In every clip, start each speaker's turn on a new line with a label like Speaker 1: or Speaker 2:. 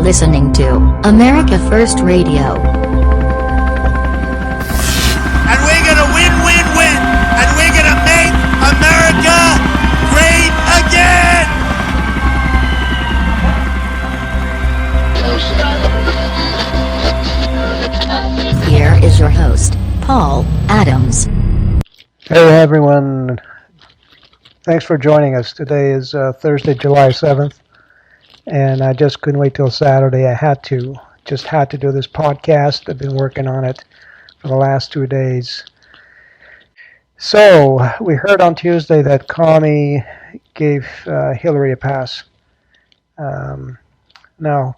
Speaker 1: listening to America First Radio.
Speaker 2: And we're gonna win, win, win. And we're gonna make America great again.
Speaker 1: Here is your host, Paul Adams.
Speaker 3: Hey everyone, thanks for joining us. Today is Thursday, July 7th, and I just couldn't wait till Saturday. I had to do this podcast. I've been working on it for the last 2 days. So, we heard on Tuesday that Comey gave Hillary a pass. Now,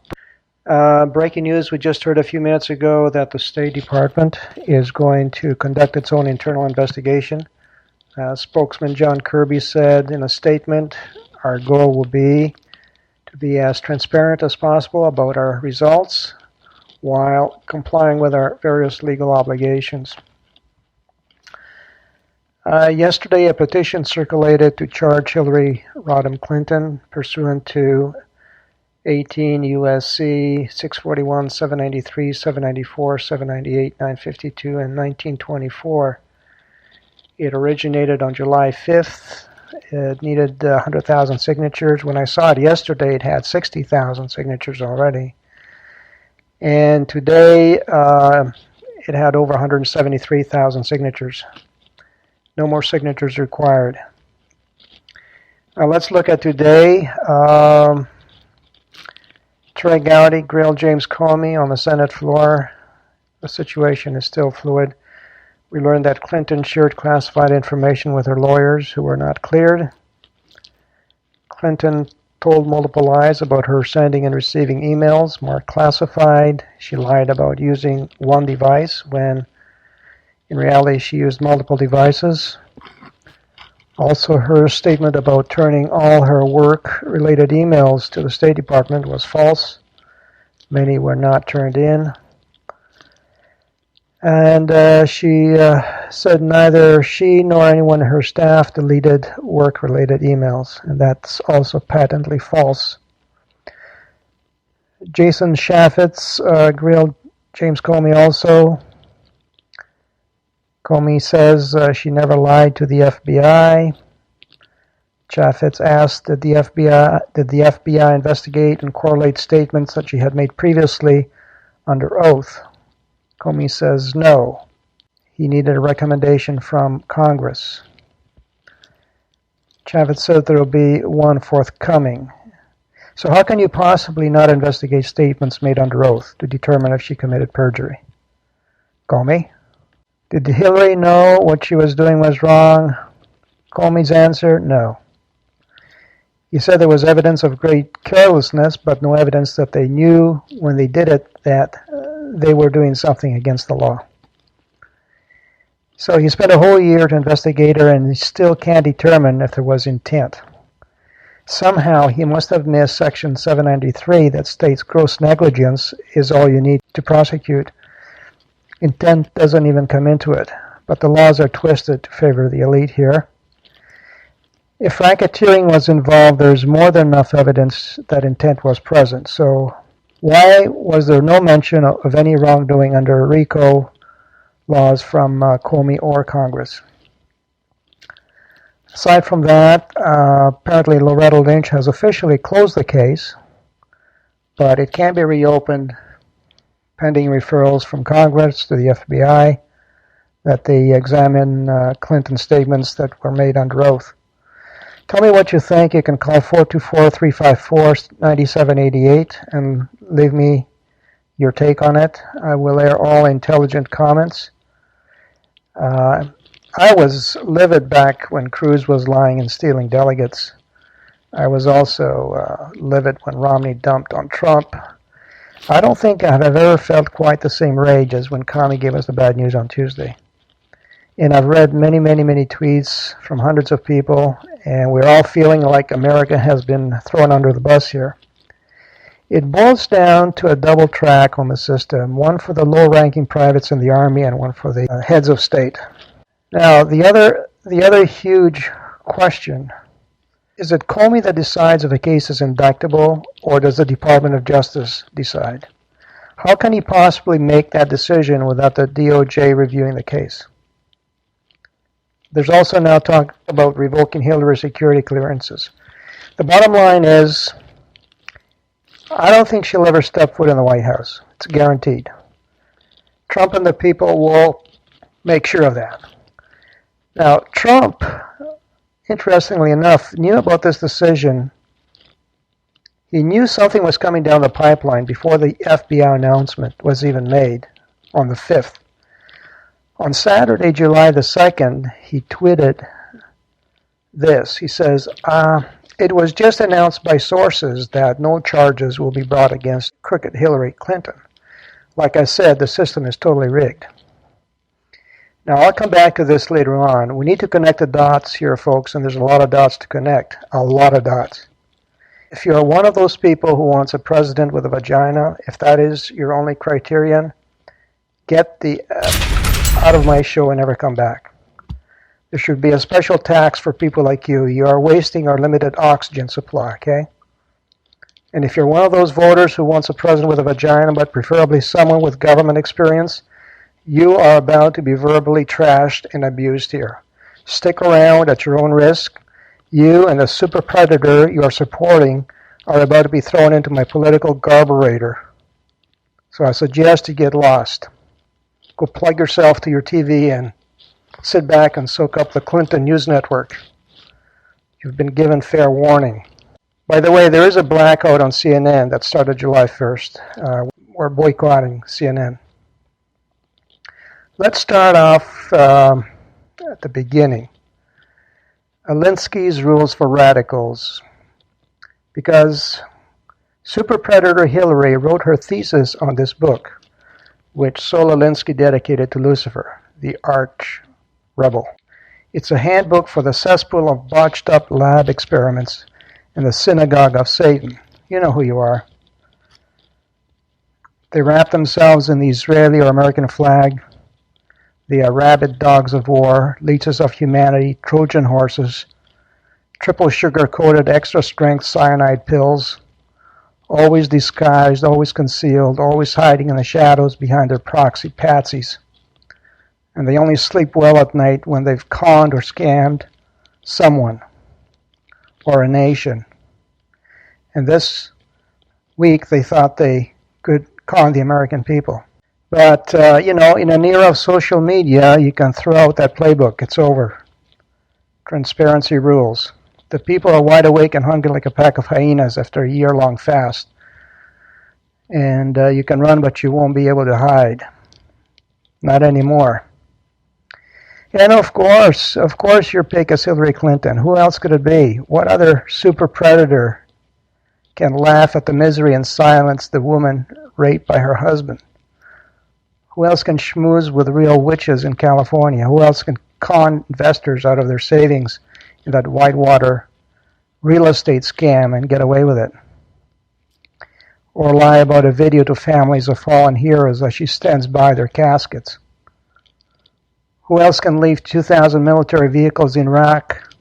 Speaker 3: breaking news, we just heard a few minutes ago that the State Department is going to conduct its own internal investigation. Spokesman John Kirby said in a statement, our goal will be to be as transparent as possible about our results while complying with our various legal obligations. Yesterday, a petition circulated to charge Hillary Rodham Clinton pursuant to 18 U.S.C. 641, 793, 794, 798, 952, and 1924. It originated on July 5th. It needed 100,000 signatures. When I saw it yesterday, it had 60,000 signatures already. And today, it had over 173,000 signatures. No more signatures required. Now let's look at today. Trey Gowdy grilled James Comey on the Senate floor. The situation is still fluid. We learned that Clinton shared classified information with her lawyers who were not cleared. Clinton told multiple lies about her sending and receiving emails marked classified. She lied about using one device when in reality she used multiple devices. Also, her statement about turning all her work-related emails to the State Department was false. Many were not turned in. And she said neither she nor anyone in her staff deleted work-related emails, and that's also patently false. Jason Chaffetz grilled James Comey also. Comey says she never lied to the FBI. Chaffetz asked, did the FBI investigate and correlate statements that she had made previously under oath? Comey says no. He needed a recommendation from Congress. Chaffetz said there will be one forthcoming. So how can you possibly not investigate statements made under oath to determine if she committed perjury? Comey? Did Hillary know what she was doing was wrong? Comey's answer, no. He said there was evidence of great carelessness, but no evidence that they knew when they did it that they were doing something against the law. So he spent a whole year to investigate her, and he still can't determine if there was intent. Somehow he must have missed Section 793 that states gross negligence is all you need to prosecute. Intent doesn't even come into it, but the laws are twisted to favor the elite here. If racketeering was involved, there's more than enough evidence that intent was present. So why was there no mention of any wrongdoing under RICO laws from Comey or Congress? Aside from that, apparently Loretta Lynch has officially closed the case, but it can't be reopened pending referrals from Congress to the FBI that they examine Clinton statements that were made under oath. Tell me what you think. You can call 424-354-9788 and leave me your take on it. I will air all intelligent comments. I was livid back when Cruz was lying and stealing delegates. I was also livid when Romney dumped on Trump. I don't think I've ever felt quite the same rage as when Comey gave us the bad news on Tuesday. And I've read many tweets from hundreds of people, and we're all feeling like America has been thrown under the bus here. It boils down to a double track on the system, one for the low-ranking privates in the Army and one for the heads of state. Now, the other huge question Is it Comey that decides if a case is indictable, or does the Department of Justice decide? How can he possibly make that decision without the DOJ reviewing the case? There's also now talk about revoking Hillary's security clearances. The bottom line is, I don't think she'll ever step foot in the White House. It's guaranteed. Trump and the people will make sure of that. Now, Trump, interestingly enough, knew about this decision. He knew something was coming down the pipeline before the FBI announcement was even made on the 5th. On Saturday, July the 2nd, he tweeted this. He says, it was just announced by sources that no charges will be brought against crooked Hillary Clinton. Like I said, the system is totally rigged. Now, I'll come back to this later on. We need to connect the dots here, folks, and there's a lot of dots to connect. A lot of dots. If you're one of those people who wants a president with a vagina, if that is your only criterion, get the F out of my show and never come back. There should be a special tax for people like you. You are wasting our limited oxygen supply, okay? And if you're one of those voters who wants a president with a vagina, but preferably someone with government experience, you are about to be verbally trashed and abused here. Stick around at your own risk. You and the super predator you are supporting are about to be thrown into my political garburator. So I suggest you get lost. Go plug yourself to your TV and sit back and soak up the Clinton News Network. You've been given fair warning. By the way, there is a blackout on CNN that started July 1st. We're boycotting CNN. Let's start off at the beginning. Alinsky's Rules for Radicals. Because super predator Hillary wrote her thesis on this book, which Saul Alinsky dedicated to Lucifer, the arch rebel. It's a handbook for the cesspool of botched up lab experiments in the synagogue of Satan. You know who you are. They wrap themselves in the Israeli or American flag. They are rabid dogs of war, leeches of humanity, Trojan horses, triple sugar-coated extra-strength cyanide pills, always disguised, always concealed, always hiding in the shadows behind their proxy patsies. And they only sleep well at night when they've conned or scammed someone or a nation. And this week they thought they could con the American people. But, in an era of social media, you can throw out that playbook. It's over. Transparency rules. The people are wide awake and hungry like a pack of hyenas after a year-long fast. And you can run, but you won't be able to hide. Not anymore. And of course your pick is Hillary Clinton. Who else could it be? What other super predator can laugh at the misery and silence the woman raped by her husband? Who else can schmooze with real witches in California? Who else can con investors out of their savings in that whitewater real estate scam and get away with it? Or lie about a video to families of fallen heroes as she stands by their caskets? Who else can leave 2,000 military vehicles in Iraq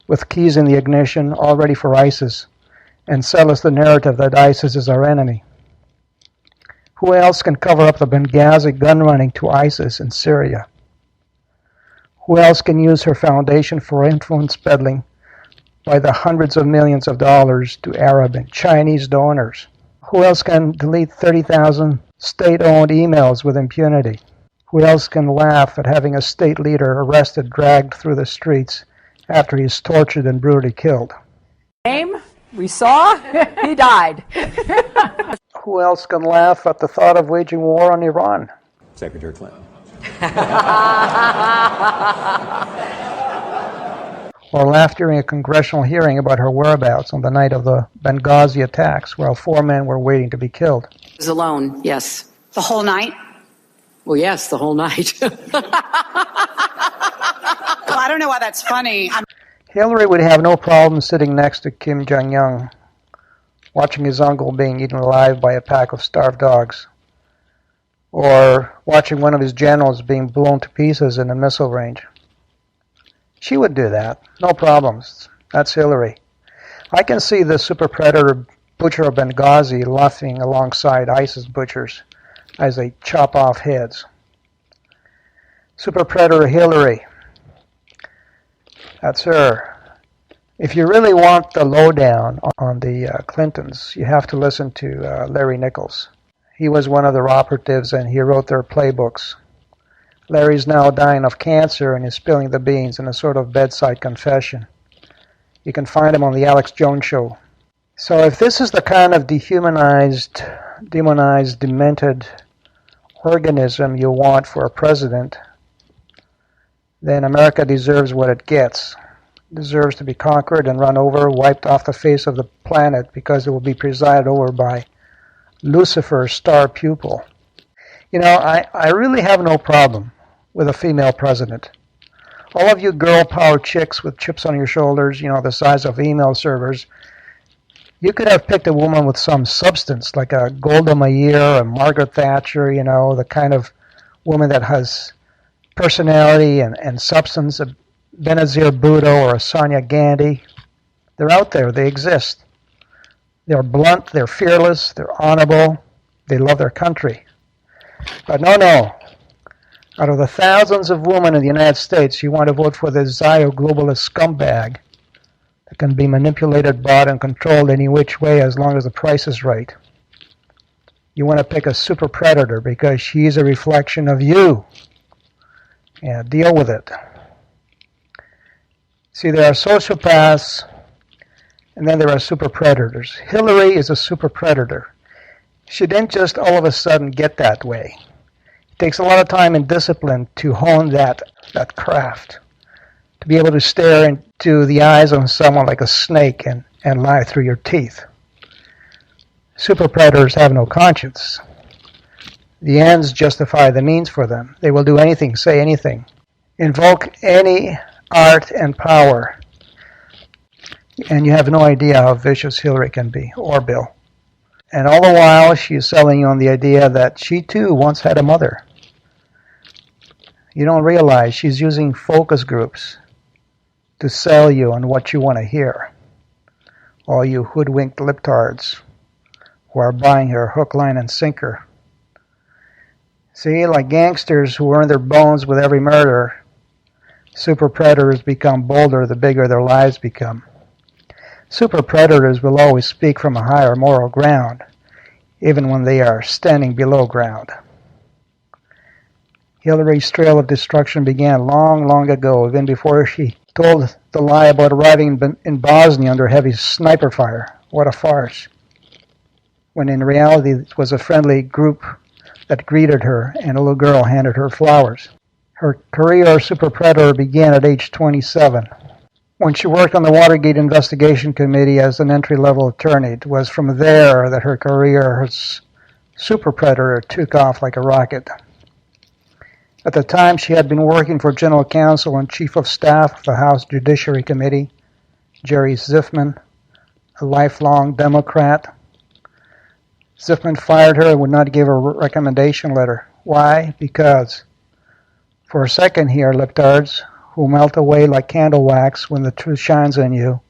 Speaker 3: with keys in the ignition all ready for ISIS and sell us the narrative that ISIS is our enemy? Who else can cover up the Benghazi gun running to ISIS in Syria? Who else can use her foundation for influence peddling by the hundreds of millions of dollars to Arab and Chinese donors? Who else can delete 30,000 state-owned emails with impunity? Who else can laugh at having a state leader arrested, dragged through the streets after he is tortured and brutally killed?
Speaker 4: We saw, he died.
Speaker 3: Who else can laugh at the thought of waging war on Iran?
Speaker 5: Secretary Clinton.
Speaker 3: Or laugh during a congressional hearing about her whereabouts on the night of the Benghazi attacks while 4 men were waiting to be killed?
Speaker 4: Was alone, yes.
Speaker 6: The whole night?
Speaker 4: Well, yes, the whole night.
Speaker 6: Well, I don't know why that's funny.
Speaker 3: Hillary would have no problem sitting next to Kim Jong-un, watching his uncle being eaten alive by a pack of starved dogs, or watching one of his generals being blown to pieces in a missile range. She would do that. No problems. That's Hillary. I can see the super predator butcher of Benghazi laughing alongside ISIS butchers as they chop off heads. Super predator Hillary. That's her. If you really want the lowdown on the Clintons, you have to listen to Larry Nichols. He was one of their operatives and he wrote their playbooks. Larry's now dying of cancer and is spilling the beans in a sort of bedside confession. You can find him on the Alex Jones Show. So if this is the kind of dehumanized, demonized, demented organism you want for a president, then America deserves what it gets. It deserves to be conquered and run over, wiped off the face of the planet because it will be presided over by Lucifer's star pupil. You know, I really have no problem with a female president. All of you girl power chicks with chips on your shoulders, you know, the size of email servers, you could have picked a woman with some substance, like a Golda Meir, a Margaret Thatcher, you know, the kind of woman that has personality and substance, a Benazir Bhutto or a Sonia Gandhi. They're out there. They exist. They're blunt. They're fearless. They're honorable. They love their country. But no. Out of the thousands of women in the United States, you want to vote for the Zio globalist scumbag that can be manipulated, bought, and controlled any which way as long as the price is right. You want to pick a super predator because she's a reflection of you. Yeah, deal with it. See, there are sociopaths, and then there are super predators. Hillary is a super predator. She didn't just all of a sudden get that way. It takes a lot of time and discipline to hone that craft, to be able to stare into the eyes of someone like a snake and lie through your teeth. Super predators have no conscience. The ends justify the means for them. They will do anything, say anything, invoke any art and power. And you have no idea how vicious Hillary can be, or Bill. And all the while, she's selling you on the idea that she too once had a mother. You don't realize she's using focus groups to sell you on what you want to hear. All you hoodwinked libtards who are buying her hook, line, and sinker. See, like gangsters who earn their bones with every murder, super predators become bolder the bigger their lives become. Super predators will always speak from a higher moral ground, even when they are standing below ground. Hillary's trail of destruction began long ago, even before she told the lie about arriving in Bosnia under heavy sniper fire. What a farce. When in reality it was a friendly group that greeted her, and a little girl handed her flowers. Her career as super predator began at age 27. When she worked on the Watergate Investigation Committee as an entry-level attorney, it was from there that her career as super predator took off like a rocket. At the time, she had been working for General Counsel and Chief of Staff of the House Judiciary Committee, Jerry Zifman, a lifelong Democrat. Zifman fired her and would not give her a recommendation letter. Why? Because for a second here, libtards, who melt away like candle wax when the truth shines on you.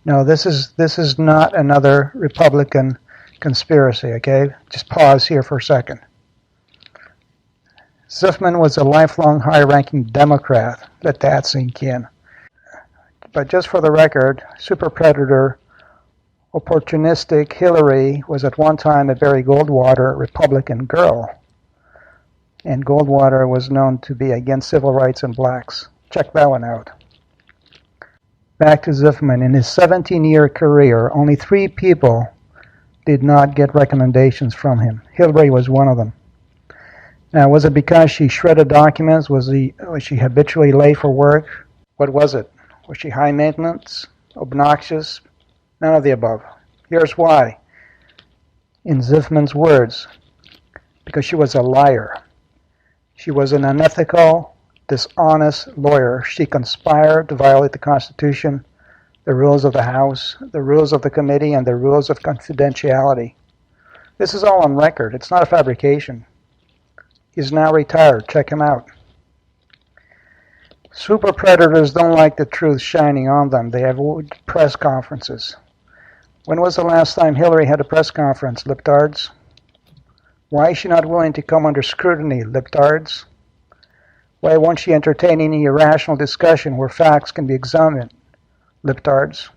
Speaker 3: No, this is not another Republican conspiracy, okay? Just pause here for a second. Zifman was a lifelong high-ranking Democrat. Let that sink in. But just for the record, super predator, opportunistic Hillary was at one time a Barry Goldwater Republican girl. And Goldwater was known to be against civil rights and blacks. Check that one out. Back to Zifman. In his 17-year career, only 3 people did not get recommendations from him. Hillary was one of them. Now, was it because she shredded documents? Was she habitually late for work? What was it? Was she high maintenance? Obnoxious? None of the above. Here's why. In Zifman's words, because she was a liar. She was an unethical, dishonest lawyer. She conspired to violate the Constitution, the rules of the House, the rules of the committee, and the rules of confidentiality. This is all on record. It's not a fabrication. He's now retired. Check him out. Super predators don't like the truth shining on them. They avoid press conferences. When was the last time Hillary had a press conference, libtards? Why is she not willing to come under scrutiny, libtards? Why won't she entertain any irrational discussion where facts can be examined, libtards?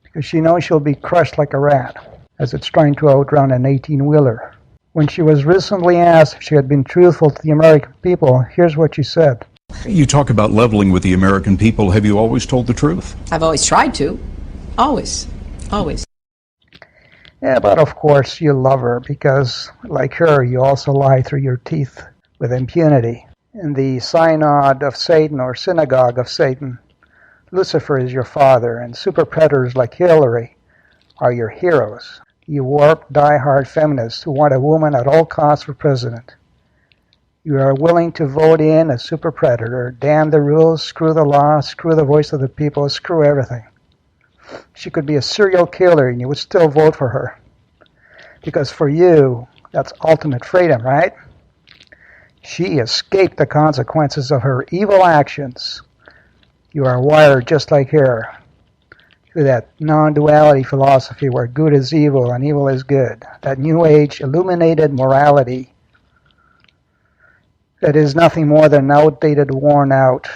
Speaker 3: Because she knows she'll be crushed like a rat as it's trying to outrun an 18-wheeler. When she was recently asked if she had been truthful to the American people, here's what she said.
Speaker 5: You talk about leveling with the American people. Have you always told the truth?
Speaker 4: I've always tried to. Always. Always.
Speaker 3: Yeah, but of course you love her because, like her, you also lie through your teeth with impunity. In the synod of Satan or synagogue of Satan, Lucifer is your father, and super predators like Hillary are your heroes. You warped, die-hard feminists who want a woman at all costs for president. You are willing to vote in a super predator, damn the rules, screw the law, screw the voice of the people, screw everything. She could be a serial killer and you would still vote for her. Because for you, that's ultimate freedom, right? She escaped the consequences of her evil actions. You are wired just like her, to that non-duality philosophy where good is evil and evil is good. That New Age illuminated morality that is nothing more than an outdated, worn-out,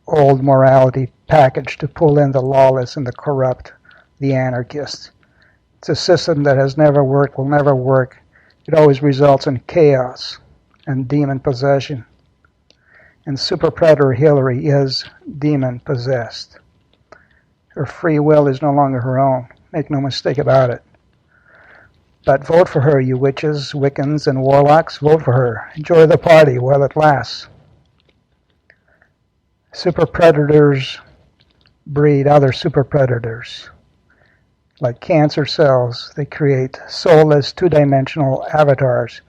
Speaker 3: old morality package to pull in the lawless and the corrupt, the anarchists. It's a system that has never worked, will never work. It always results in chaos and demon possession. And super predator Hillary is demon possessed. Her free will is no longer her own. Make no mistake about it. But vote for her, you witches, Wiccans, and warlocks. Vote for her. Enjoy the party while it lasts. Super predators breed other super predators. Like cancer cells, they create soulless, two-dimensional avatars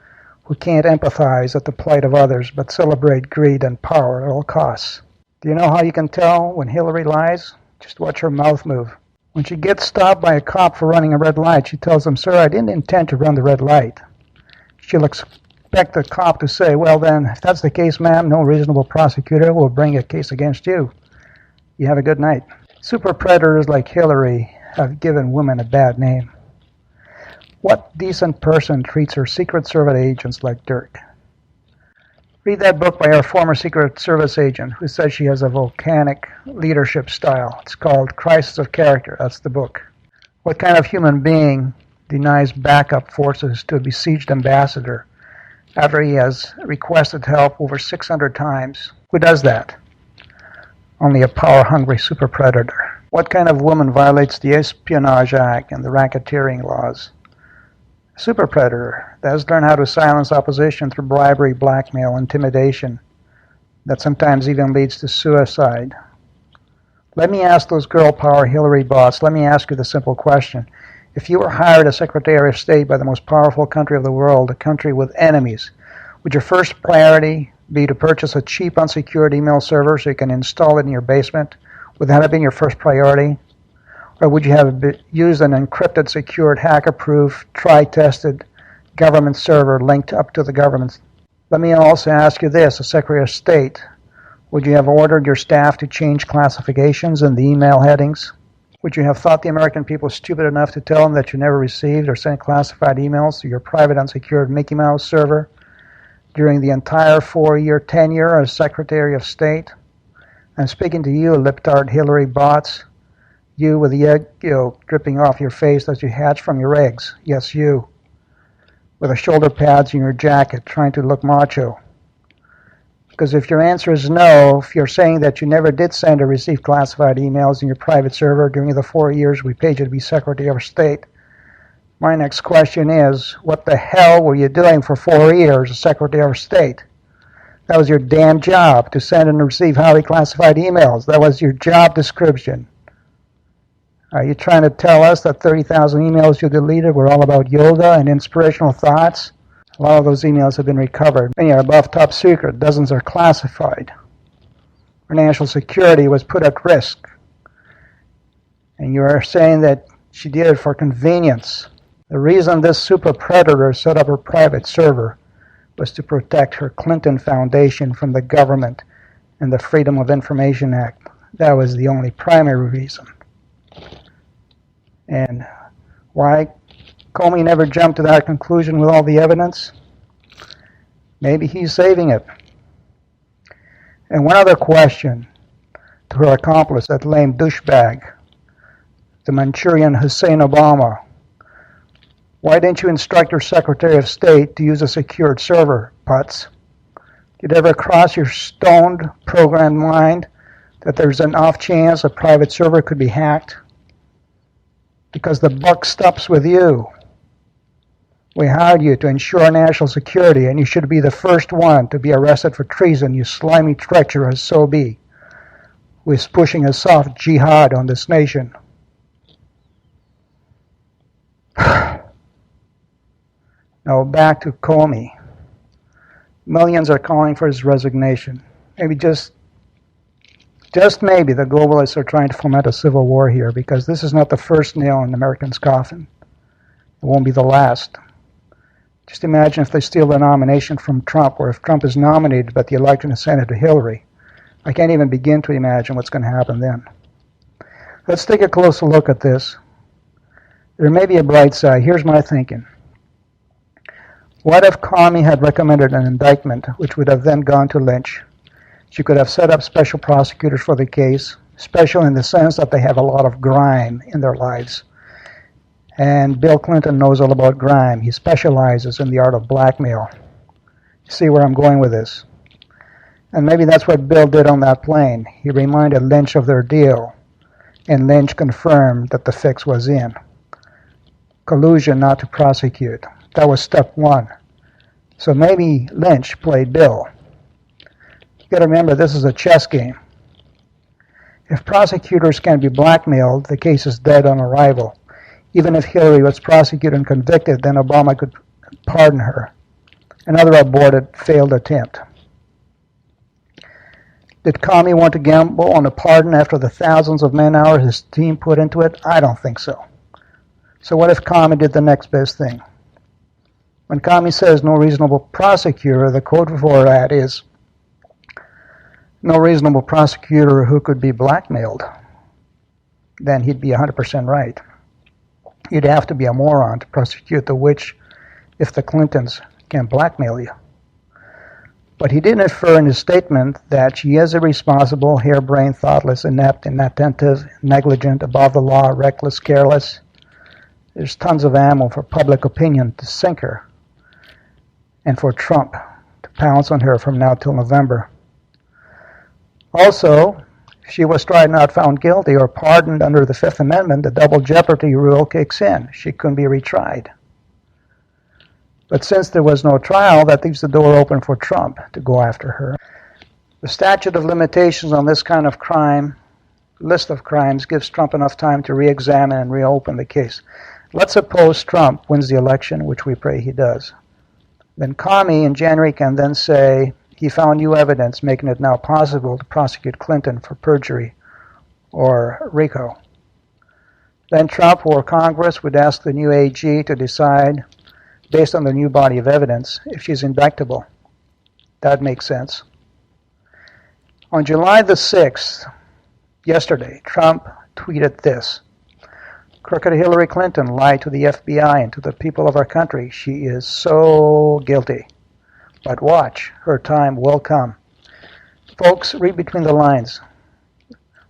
Speaker 3: who can't empathize at the plight of others but celebrate greed and power at all costs. Do you know how you can tell when Hillary lies? Just watch her mouth move. When she gets stopped by a cop for running a red light, she tells him, "Sir, I didn't intend to run the red light." She'll expect the cop to say, "Well then, if that's the case, ma'am, no reasonable prosecutor will bring a case against you. You have a good night." Super predators like Hillary have given women a bad name. What decent person treats her Secret Service agents like dirt? Read that book by our former Secret Service agent who says she has a volcanic leadership style. It's called Crisis of Character. That's the book. What kind of human being denies backup forces to a besieged ambassador after he has requested help over 600 times? Who does that? Only a power-hungry super predator. What kind of woman violates the Espionage Act and the racketeering laws? A super predator that has learned how to silence opposition through bribery, blackmail, intimidation, that sometimes even leads to suicide. Let me ask those girl power Hillary bots, let me ask you the simple question. If you were hired as Secretary of State by the most powerful country of the world, a country with enemies, would your first priority be to purchase a cheap unsecured email server so you can install it in your basement? Would that have been your first priority? Or would you have used an encrypted, secured, hacker-proof, tri-tested government server linked up to the government? Let me also ask you this, as Secretary of State, would you have ordered your staff to change classifications in the email headings? Would you have thought the American people stupid enough to tell them that you never received or sent classified emails to your private unsecured Mickey Mouse server during the entire 4-year tenure as Secretary of State? I'm speaking to you, libtard Hillary bots. You with the egg yolk dripping off your face as you hatch from your eggs. Yes, you. With the shoulder pads in your jacket, trying to look macho. Because if your answer is no, if you're saying that you never did send or receive classified emails in your private server during the 4 years we paid you to be Secretary of State, my next question is, what the hell were you doing for 4 years as Secretary of State? That was your damn job, to send and receive highly classified emails. That was your job description. Are you trying to tell us that 30,000 emails you deleted were all about yoga and inspirational thoughts? A lot of those emails have been recovered. Many are above top secret. Dozens are classified. Our national security was put at risk. And you are saying that she did it for convenience. The reason this super predator set up her private server was to protect her Clinton Foundation from the government and the Freedom of Information Act. That was the only primary reason. And why Comey never jumped to that conclusion with all the evidence? Maybe he's saving it. And one other question to her accomplice, that lame douchebag, the Manchurian Hussein Obama. Why didn't you instruct your Secretary of State to use a secured server, putz? Did it ever cross your stoned, programmed mind that there's an off chance a private server could be hacked? Because the buck stops with you. We hired you to ensure national security, and you should be the first one to be arrested for treason, you slimy, treacherous SOB, who is pushing a soft jihad on this nation. Now back to Comey. Millions are calling for his resignation. Maybe just maybe the globalists are trying to foment a civil war here, because this is not the first nail in Americans' coffin. It won't be the last. Just imagine if they steal the nomination from Trump, or if Trump is nominated but the election is handed to Hillary. I can't even begin to imagine what's going to happen then. Let's take a closer look at this. There may be a bright side. Here's my thinking. What if Comey had recommended an indictment, which would have then gone to Lynch? She could have set up special prosecutors for the case, special in the sense that they have a lot of grime in their lives. And Bill Clinton knows all about grime. He specializes in the art of blackmail. You see where I'm going with this? And maybe that's what Bill did on that plane. He reminded Lynch of their deal, and Lynch confirmed that the fix was in. Collusion not to prosecute. That was step one. So maybe Lynch played Bill. You got to remember, this is a chess game. If prosecutors can be blackmailed, the case is dead on arrival. Even if Hillary was prosecuted and convicted, then Obama could pardon her. Another aborted, failed attempt. Did Comey want to gamble on a pardon after the thousands of man-hours his team put into it? I don't think so. So what if Comey did the next best thing? When Comey says no reasonable prosecutor, the quote for that is, no reasonable prosecutor who could be blackmailed. Then he'd be 100% right. You'd have to be a moron to prosecute the witch if the Clintons can blackmail you. But he did infer in his statement that she is irresponsible, harebrained, thoughtless, inept, inattentive, negligent, above the law, reckless, careless. There's tons of ammo for public opinion to sink her, and for Trump to pounce on her from now till November. Also, if she was tried and not found guilty or pardoned under the Fifth Amendment, the double jeopardy rule kicks in. She couldn't be retried. But since there was no trial, that leaves the door open for Trump to go after her. The statute of limitations on this kind of crime, list of crimes, gives Trump enough time to re-examine and reopen the case. Let's suppose Trump wins the election, which we pray he does. Then Comey in January can then say he found new evidence making it now possible to prosecute Clinton for perjury or RICO. Then Trump or Congress would ask the new AG to decide, based on the new body of evidence, if she's indictable. That makes sense. On July the 6th, yesterday, Trump tweeted this: crooked Hillary Clinton lied to the FBI and to the people of our country. She is so guilty. But watch, her time will come. Folks, read between the lines.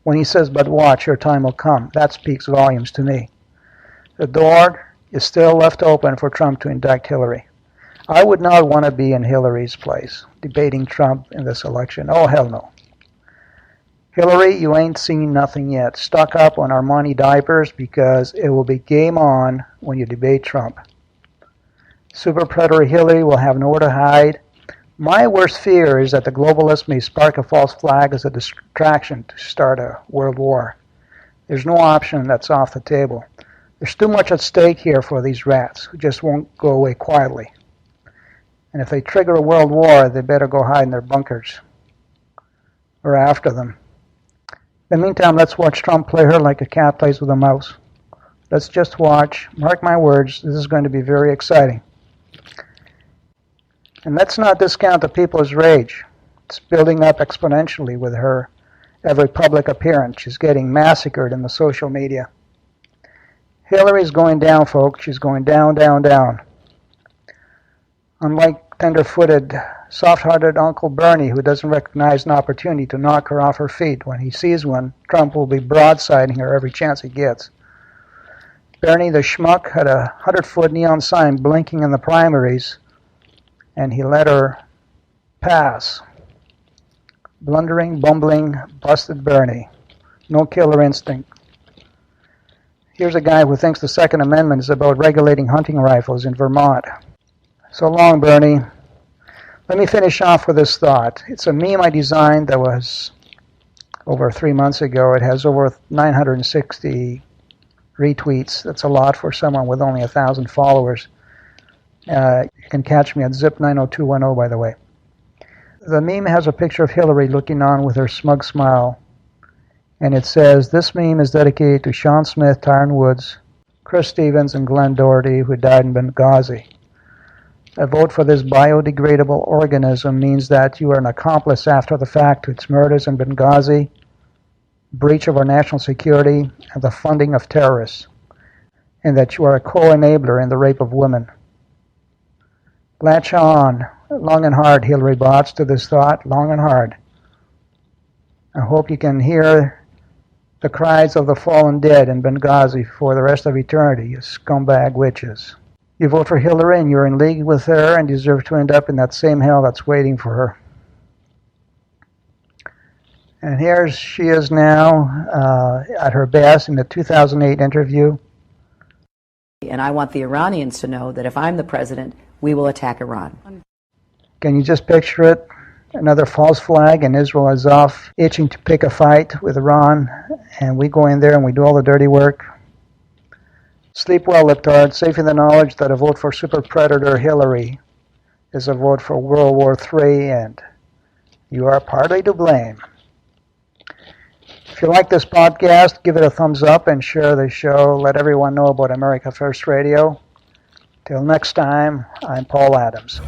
Speaker 3: When he says, but watch, her time will come, that speaks volumes to me. The door is still left open for Trump to indict Hillary. I would not want to be in Hillary's place, debating Trump in this election. Oh, hell no. Hillary, you ain't seen nothing yet. Stock up on Armani diapers, because it will be game on when you debate Trump. Super predator Hillary will have nowhere to hide. My worst fear is that the globalists may spark a false flag as a distraction to start a world war. There's no option that's off the table. There's too much at stake here for these rats who just won't go away quietly. And if they trigger a world war, they better go hide in their bunkers. We're after them. In the meantime, let's watch Trump play her like a cat plays with a mouse. Let's just watch. Mark my words, this is going to be very exciting. And let's not discount the people's rage. It's building up exponentially with her every public appearance. She's getting massacred in the social media. Hillary's going down, folks. She's going down, down, down. Unlike tender-footed, soft-hearted Uncle Bernie, who doesn't recognize an opportunity to knock her off her feet. When he sees one, Trump will be broadsiding her every chance he gets. Bernie the schmuck had a 100-foot neon sign blinking in the primaries, and he let her pass. Blundering, bumbling, busted Bernie. No killer instinct. Here's a guy who thinks the Second Amendment is about regulating hunting rifles in Vermont. So long, Bernie. Let me finish off with this thought. It's a meme I designed that was over 3 months ago. It has over 960 retweets. That's a lot for someone with only 1,000 followers. You can catch me at zip90210, by the way. The meme has a picture of Hillary looking on with her smug smile. And it says, this meme is dedicated to Sean Smith, Tyron Woods, Chris Stevens, and Glenn Doherty, who died in Benghazi. A vote for this biodegradable organism means that you are an accomplice after the fact to its murders in Benghazi, breach of our national security, and the funding of terrorists, and that you are a co-enabler in the rape of women. Latch on, long and hard, Hillary bots, to this thought, long and hard. I hope you can hear the cries of the fallen dead in Benghazi for the rest of eternity, you scumbag witches. You vote for Hillary and you're in league with her and deserve to end up in that same hell that's waiting for her. And here she is now at her best in the 2008 interview.
Speaker 4: And I want the Iranians to know that if I'm the president, we will attack Iran.
Speaker 3: Can you just picture it? Another false flag, and Israel is off itching to pick a fight with Iran, and we go in there and we do all the dirty work. Sleep well, Liptard, safe in the knowledge that a vote for super predator Hillary is a vote for World War III, and you are partly to blame. If you like this podcast, give it a thumbs up and share the show. Let everyone know about America First Radio. Till next time, I'm Paul Adams.